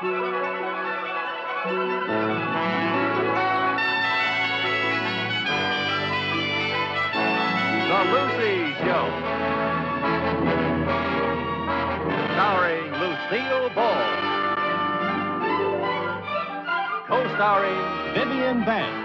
The Lucy Show. Starring Lucille Ball. Co-starring Vivian Banks.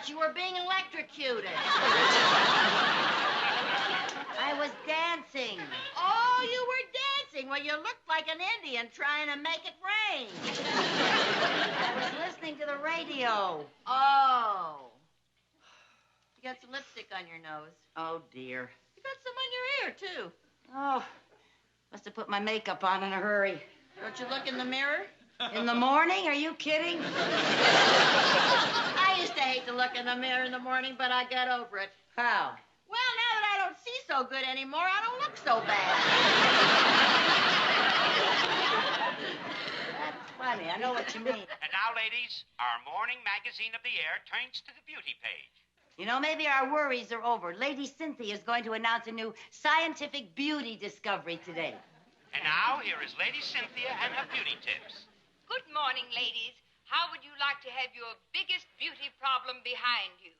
You were being electrocuted. I was dancing. Oh, you were dancing? Well, you looked like an Indian trying to make it rain. I was listening to the radio. Oh. You got some lipstick on your nose. Oh, dear. You got some on your ear, too. Oh, must have put my makeup on in a hurry. Don't you look in the mirror? In the morning? Are you kidding? I used to hate to look in the mirror in the morning, but I got over it. How? Well, now that I don't see so good anymore, I don't look so bad. That's funny. I know what you mean. And now, ladies, our morning magazine of the air turns to the beauty page. You know, maybe our worries are over. Lady Cynthia is going to announce a new scientific beauty discovery today. And now, here is Lady Cynthia and her beauty tips. Good morning, ladies. How would you like to have your biggest beauty problem behind you?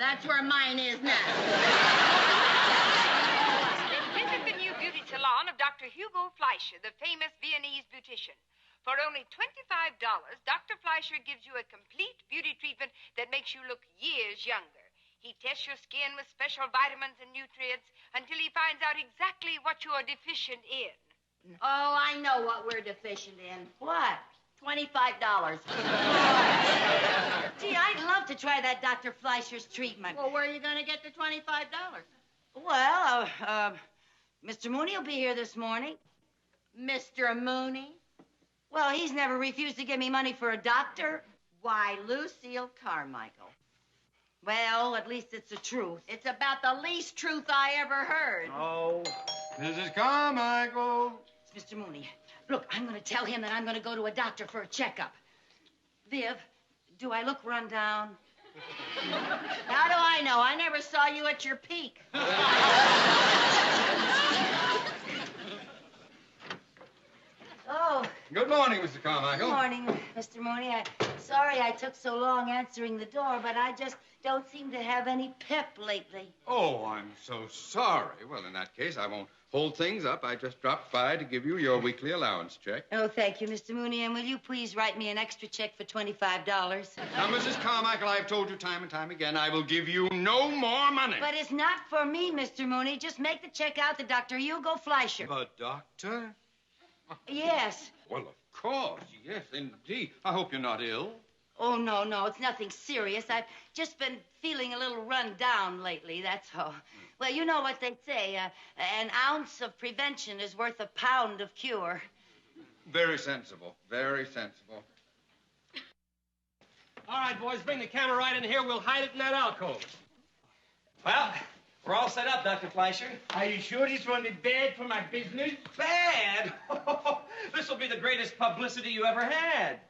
That's where mine is now. Visit the new beauty salon of Dr. Hugo Fleischer, the famous Viennese beautician. For only $25, Dr. Fleischer gives you a complete beauty treatment that makes you look years younger. He tests your skin with special vitamins and nutrients until he finds out exactly what you are deficient in. Oh, I know what we're deficient in. What? $25. Gee, I'd love to try that Dr. Fleischer's treatment. Well, where are you going to get the $25? Well, Mr. Mooney will be here this morning. Mr. Mooney? Well, he's never refused to give me money for a doctor. Why, Lucille Carmichael. Well, at least it's the truth. It's about the least truth I ever heard. Oh, Mrs. Carmichael. It's Mr. Mooney. Look, I'm going to tell him that I'm going to go to a doctor for a checkup. Viv, do I look run down? How do I know? I never saw you at your peak. Oh. Good morning, Mr. Carmichael. Good morning, Mr. Mooney. Sorry I took so long answering the door, but I just don't seem to have any pep lately. Oh, I'm so sorry. Well, in that case, I won't hold things up. I just dropped by to give you your weekly allowance check. Oh, thank you, Mr. Mooney. And will you please write me an extra check for $25? Now, Mrs. Carmichael, I've told you time and time again, I will give you no more money. But it's not for me, Mr. Mooney. Just make the check out to Dr. Hugo Fleischer. The doctor? Yes. Well, of course. Yes, indeed. I hope you're not ill. Oh, no. It's nothing serious. I've just been feeling a little run down lately, that's all. Well, you know what they say. An ounce of prevention is worth a pound of cure. Very sensible. Very sensible. All right, boys, bring the camera right in here. We'll hide it in that alcove. Well, we're all set up, Dr. Fleischer. Are you sure this won't be bad for my business? Bad? This will be the greatest publicity you ever had.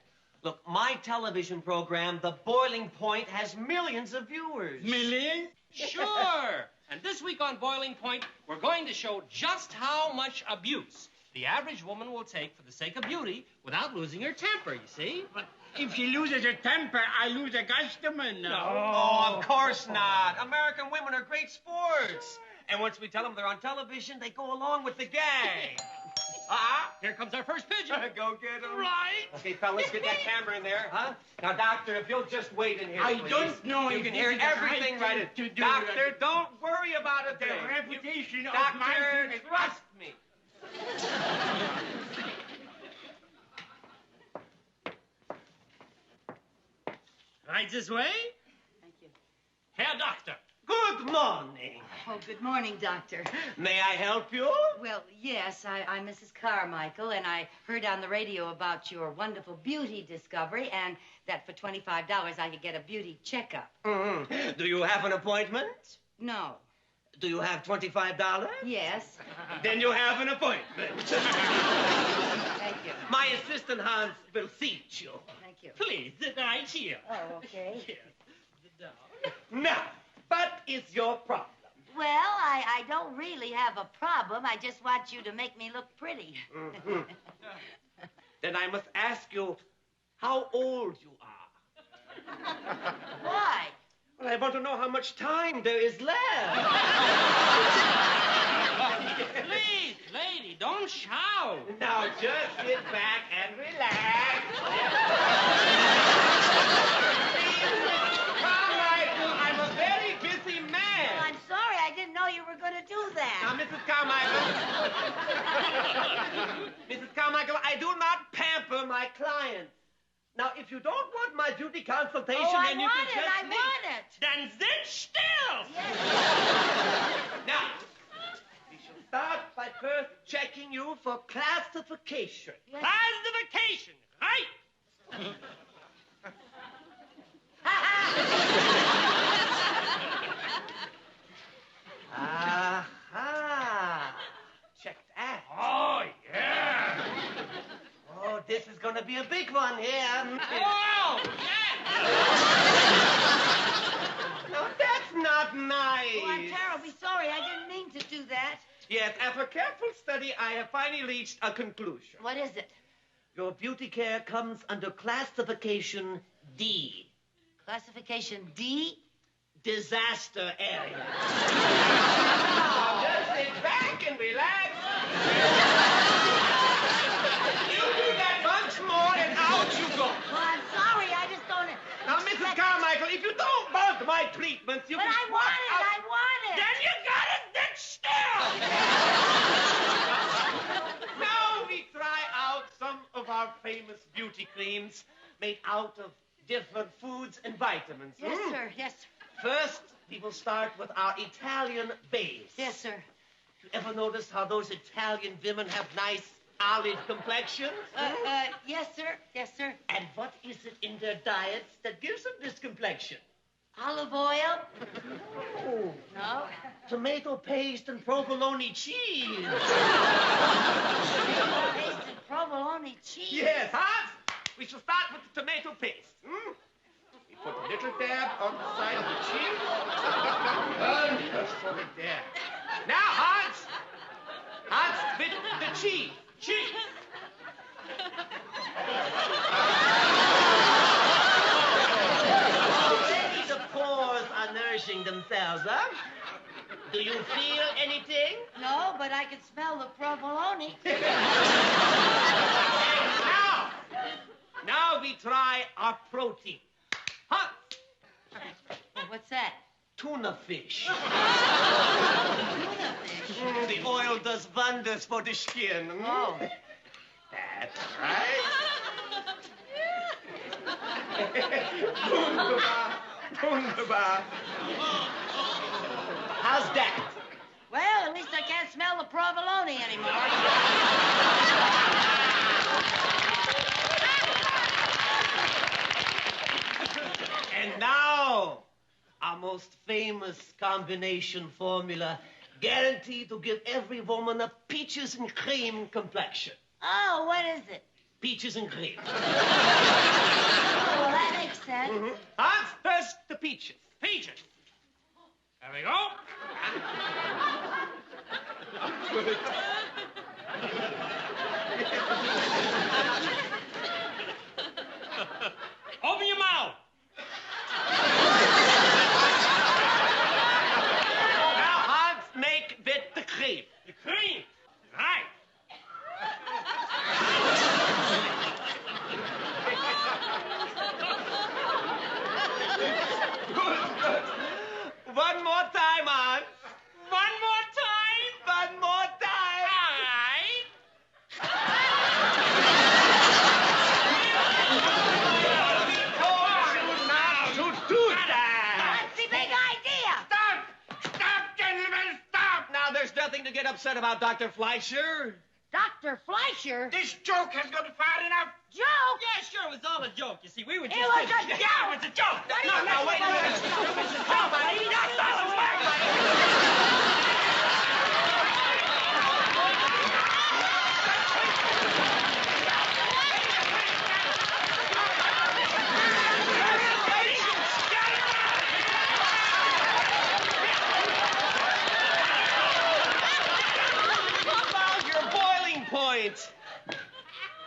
Look, my television program, The Boiling Point, has millions of viewers. Millions? Sure. And this week on Boiling Point, we're going to show just how much abuse the average woman will take for the sake of beauty without losing her temper, you see? But if she loses her temper, I lose a customer. No. Oh, of course not. American women are great sports. And once we tell them they're on television, they go along with the gang. Here comes our first pigeon. Go get him. Right. Okay, fellas, get that camera in there, huh? Now, Doctor, if you'll just wait in here, I please. don't know You if can this hear is the everything right right. thing to do. Doctor, don't worry about a The thing. reputation of Doctor, my business. trust me. Right this way? Thank you. Herr Doctor. Good morning. Oh, good morning, Doctor. May I help you? Well, yes, I'm Mrs. Carmichael, and I heard on the radio about your wonderful beauty discovery, and that for $25 I could get a beauty checkup. Mm-hmm. Do you have an appointment? No. Do you have $25? Yes. Then you have an appointment. Thank you. My assistant Hans will seat you. Thank you. Please, sit right here. Oh, okay. Here. Sit down. Now, what is your problem? Well, I don't really have a problem. I just want you to make me look pretty. Mm-hmm. Then I must ask you how old you are. Why? Well, I want to know how much time there is left. Please, lady, don't shout. Now, just sit back and relax. Carmichael, I'm a very busy man. Well, I'm sorry. I didn't know you were going to do that. Now, Mrs. Carmichael. Mrs. Carmichael, I do not pamper my clients. Now, if you don't want my beauty consultation, then you can just I leave. want it. Then sit still. Now, we shall start by first checking you for classification. Classification, right? Aha. Check that. Oh, yeah. Oh, this is going to be a big one here. Oh, No, that's not nice. Oh, I'm terribly sorry. I didn't mean to do that. Yes, after careful study, I have finally reached a conclusion. What is it? Your beauty care comes under classification D. Classification D? Disaster area. Now just sit back and relax. You do that once more and out you go. Well, I'm sorry. I just don't... Now, Mrs. Carmichael, if you don't want my treatments, you But can... I want it. out. I want it. then you gotta sit still. Now we try out some of our famous beauty creams made out of different foods and vitamins. Yes, sir. Yes, sir. First, we will start with our Italian base. Yes, sir. You ever notice how those Italian women have nice olive complexions? Yes, sir. Yes, sir. And what is it in their diets that gives them this complexion? Olive oil? Oh, No. tomato paste and provolone cheese. Tasted provolone cheese. Yes, Hans. We shall start with the tomato paste. Hmm? We put a little dab on the side of the cheese. And just put it there. Now, Hans. Hans, with the cheese. Cheese. Already the pores are nourishing themselves, huh? Do you feel anything? No, but I can smell the provolone. Now we try our protein. Huh? Well, what's that? Tuna fish. Tuna fish. The oil does wonders for the skin. Oh. That's right. Wunderbar. Wunderbar. How's that? Well, at least I can't smell the provolone anymore. And now, our most famous combination formula, guaranteed to give every woman a peaches and cream complexion. Oh, what is it? Peaches and cream. Oh, well, that makes sense. Mm-hmm. Hans, first the peaches. Peaches. There we go. Open your mouth. Now, Hans, make with the cream. The cream. Right. Good. One more time, Hans. One more time. One more time. All right. nothing to get upset about, Dr. Fleischer. Dr. Fleischer? This joke has gone far enough. Joke? Yeah, sure, it was all a joke. You see, we were just... It was a Yeah, joke. it was a joke. No, wait a minute. Mrs. Carmichael, that's all it was.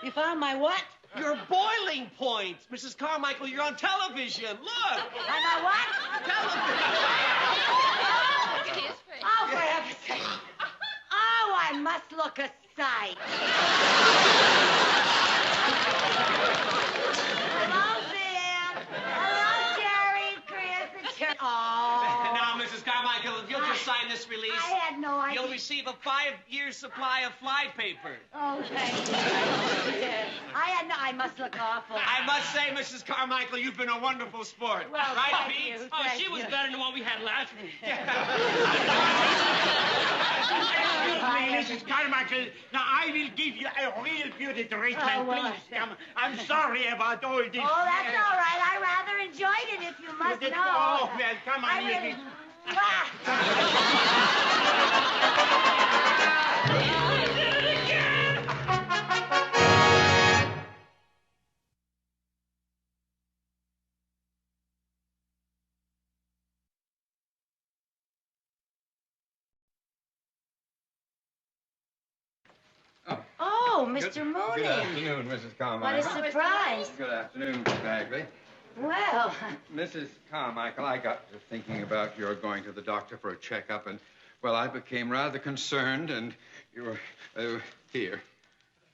You found my what? Your boiling point. Mrs. Carmichael, you're on television. Look. On my what? Look at his face. Oh, for heaven's sake. Oh, I must look a sight. Hello, Sam. Hello, Jerry, Chris, and Jerry. Oh. Now, Mrs. Carmichael, if you'll just sign this release, I had no idea. you'll receive a 5-year supply of fly paper. Oh, thank you. I must look awful. I must say, Mrs. Carmichael, you've been a wonderful sport. Well, right, thank Pete? you. Oh, Thank she was you. better than what we had last week. Excuse me, Mrs. Carmichael. Now, I will give you a real beauty treatment. Oh, well, Please come. I'm sorry about all this. Oh, that's all right. I rather enjoyed it, if you must know. Oh, well, come on. I you really... can- Oh, Mr. Mooney. Good afternoon, Mrs. What a Carmichael. surprise. Good afternoon, Miss Bagley. Well, Mrs. Carmichael, I got to thinking about your going to the doctor for a checkup, and, well, I became rather concerned, and you were here.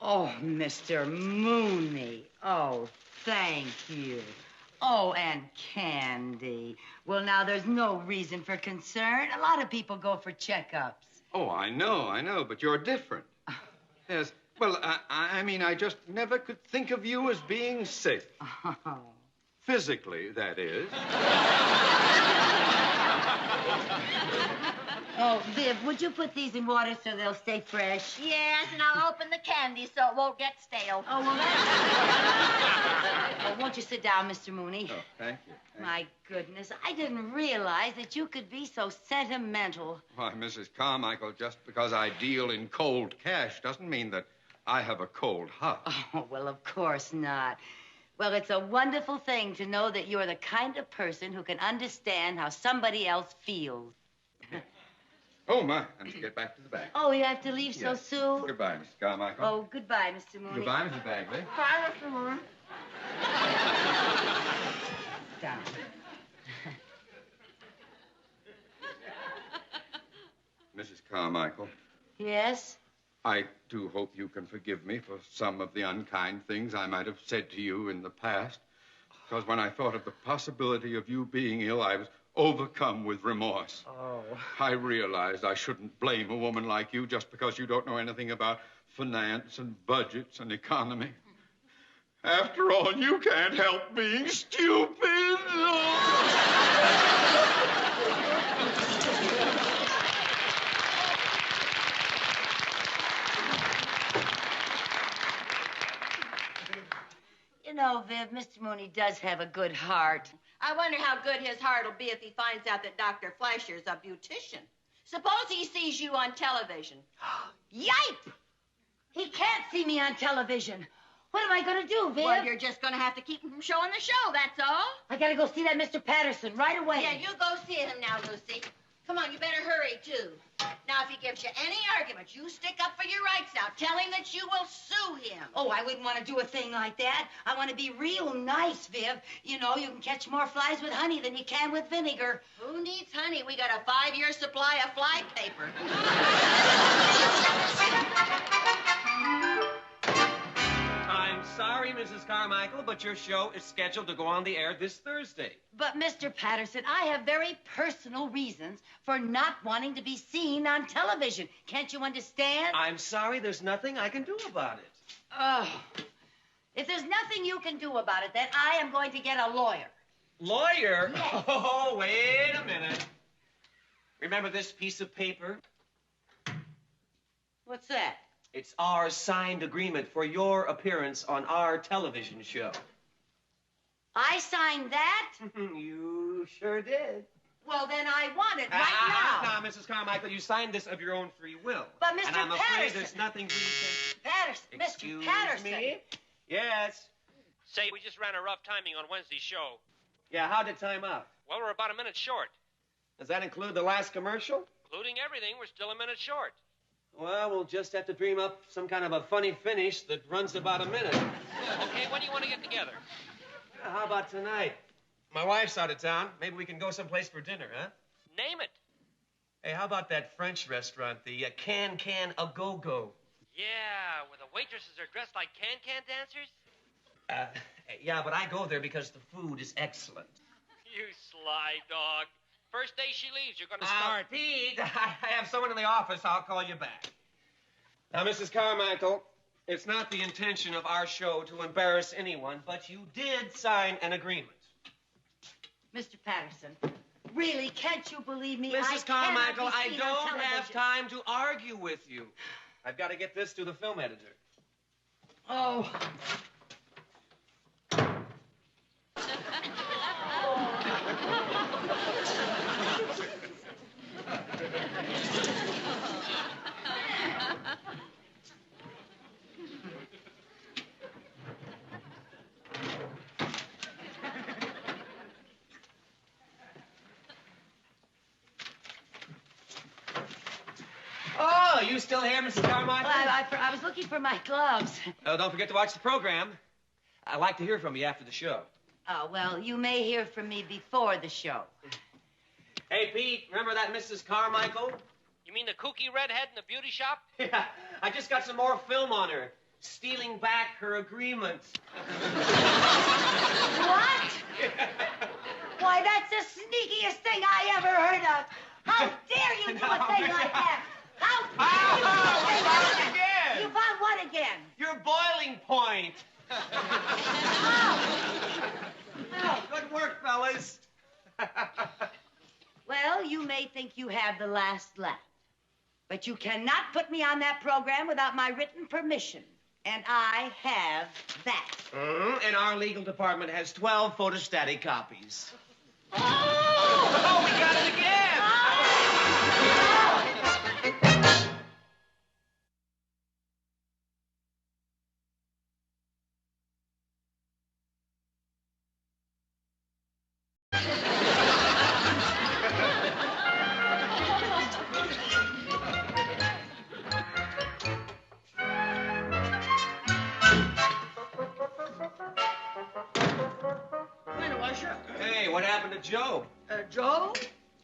oh, Mr. Mooney. Oh, thank you. Oh, and candy. Well, now, there's no reason for concern. A lot of people go for checkups. Oh, I know, but you're different. Yes. Well, I mean, I just never could think of you as being sick. Oh. Physically, that is. Oh, Viv, would you put these in water so they'll stay fresh? Yes, and I'll open the candy so it won't get stale. Oh, well, oh, won't you sit down, Mr. Mooney? Oh, thank you. My goodness, I didn't realize that you could be so sentimental. Why, Mrs. Carmichael, just because I deal in cold cash doesn't mean that I have a cold heart. Oh, well, of course not. Well, it's a wonderful thing to know that you're the kind of person who can understand how somebody else feels. Oh, my. I must get back to the bank. Oh, you have to leave so Yes. soon? Goodbye, Mrs. Carmichael. Oh, goodbye, Mr. Mooney. Goodbye, Mrs. Bagley. Bye, Mr. Mooney. Down. Mrs. Carmichael, Yes? I do hope you can forgive me for some of the unkind things I might have said to you in the past. Because when I thought of the possibility of you being ill, I was overcome with remorse. Oh. I realized I shouldn't blame a woman like you just because you don't know anything about finance and budgets and economy. After all, you can't help being stupid. You know, Viv, Mr. Mooney does have a good heart. I wonder how good his heart will be if he finds out that Dr. Fleischer's a beautician. Suppose he sees you on television. Yipe! He can't see me on television. What am I going to do, Viv? Well, you're just going to have to keep him from showing the show, that's all. I got to go see that Mr. Patterson right away. Yeah, you go see him now, Lucy. Come on, you better hurry, too. Now, if he gives you any argument, you stick up for your rights now. Tell him that you will sue him. Oh, I wouldn't want to do a thing like that. I want to be real nice, Viv. You know, you can catch more flies with honey than you can with vinegar. Who needs honey? We got a 5-year supply of fly paper. I'm sorry, Mrs. Carmichael, but your show is scheduled to go on the air this Thursday. But, Mr. Patterson, I have very personal reasons for not wanting to be seen on television. Can't you understand? I'm sorry, there's nothing I can do about it. Oh. If there's nothing you can do about it, then I am going to get a lawyer. Lawyer? Yes. Oh, wait a minute. Remember this piece of paper? What's that? It's our signed agreement for your appearance on our television show. I signed that? You sure did. Well, then I want it right now. Now, Mrs. Carmichael, you signed this of your own free will. But, Mr. And I'm afraid Patterson. there's nothing we can... Patterson, Excuse Mr. Patterson. me? Yes. Say, we just ran a rough timing on Wednesday's show. Yeah, how'd it time out? Well, we're about a minute short. Does that include the last commercial? Including everything, we're still a minute short. Well, we'll just have to dream up some kind of a funny finish that runs about a minute. Okay, when do you want to get together? How about tonight? My wife's out of town. Maybe we can go someplace for dinner, huh? Name it. Hey, how about that French restaurant, the Can A Go Go? Yeah, where the waitresses are dressed like can dancers? Yeah, but I go there because the food is excellent. You sly dog. First day she leaves, you're going to start. Pete, I have someone in the office. I'll call you back. Now, Mrs. Carmichael, it's not the intention of our show to embarrass anyone, but you did sign an agreement. Mr. Patterson, really, can't you believe me? Mrs. Carmichael, I don't don't have time to argue with you. I've got to get this to the film editor. Oh. Oh, you still here, Mrs. Carmichael? I was looking for my gloves. Oh, don't forget to watch the program. I'd like to hear from you after the show. Oh, well, you may hear from me before the show. Hey, Pete, remember that Mrs. Carmichael? You mean the kooky redhead in the beauty shop? Yeah, I just got some more film on her. Stealing back her agreement. What? Why, that's the sneakiest thing I ever heard of. How dare you do a thing like that? How dare you do a thing like that? Again. You found what again? Your boiling point. Oh, good work, fellas. well, you may think you have the last laugh, but you cannot put me on that program without my written permission. And I have that. And our legal department has 12 photostatic copies. Oh! Oh, we got it again! Window washer? Hey, what happened to Joe? Joe?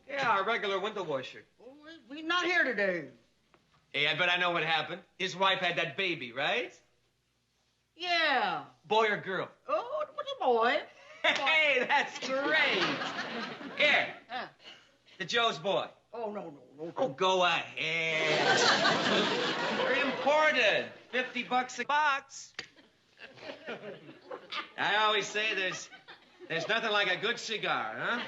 Yeah, our regular window washer. Oh, we're not here today. Hey, I bet I know what happened. His wife had that baby, right? Yeah. Boy or girl? Oh, it was a boy. Hey, that's great. Here, the Joe's boy. Oh, no. Oh, go ahead. They're imported. $50 a box. I always say there's nothing like a good cigar, huh?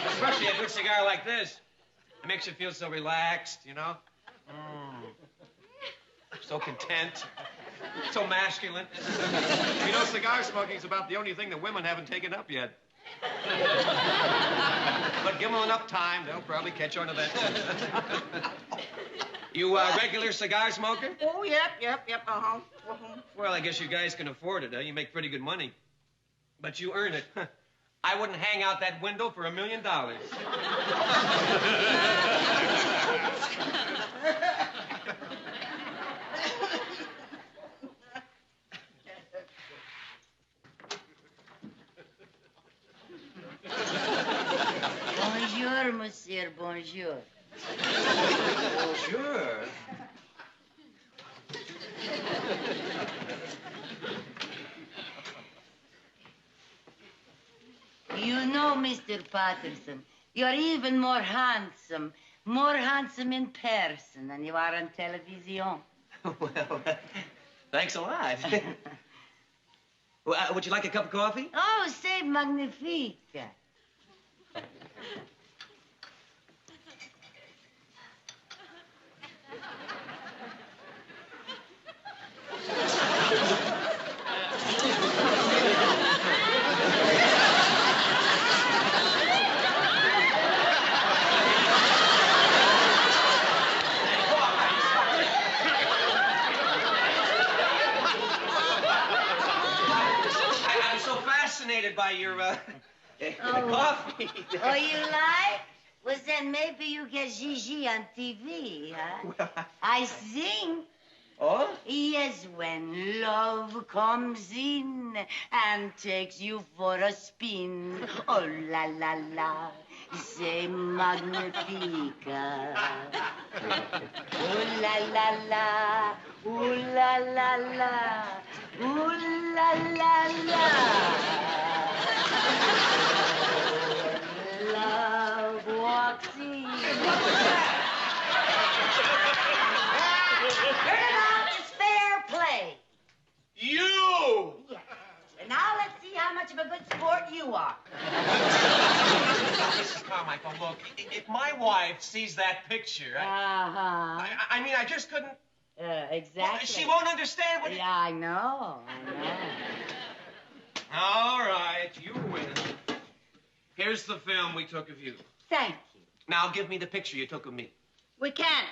Especially a good cigar like this. It makes you feel so relaxed, you know? So content. So masculine. You know, cigar smoking's about the only thing that women haven't taken up yet. But give them enough time, they'll probably catch on to that. You a regular cigar smoker? Oh, yep, uh-huh. Well, I guess you guys can afford it, huh? You make pretty good money. But you earn it. I wouldn't hang out that window for $1 million. Bonjour, monsieur, bonjour. Sure. You know, Mr. Patterson, you're even more handsome in person than you are on television. Well, thanks a lot. Would you like a cup of coffee? Oh, c'est magnifique. me. Oh, you like? Well, then maybe you get Gigi on TV, huh? Well, I sing. Oh? Yes, when love comes in and takes you for a spin. Oh, la, la, la. C'est magnifica. Ooh, la, la, la. Ooh, la, la, la. Ooh, la, la, la. Love walks in. Turnabout is fair play. You! Yes. And now let's see how much of a good sport you are. Mrs. Carmichael, look, if my wife sees that picture, I mean, I just couldn't... Exactly. Well, she won't understand what... Yeah, I know. All right, you win. Here's the film we took of you. Thank you. Now give me the picture you took of me. We can't,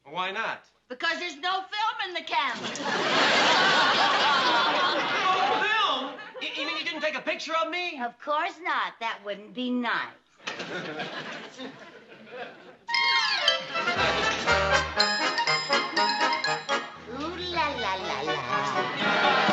Why not? because there's no film in the camera. Film? You mean you didn't take a picture of me? Of course not. That wouldn't be nice. Ooh, la, la, la, la.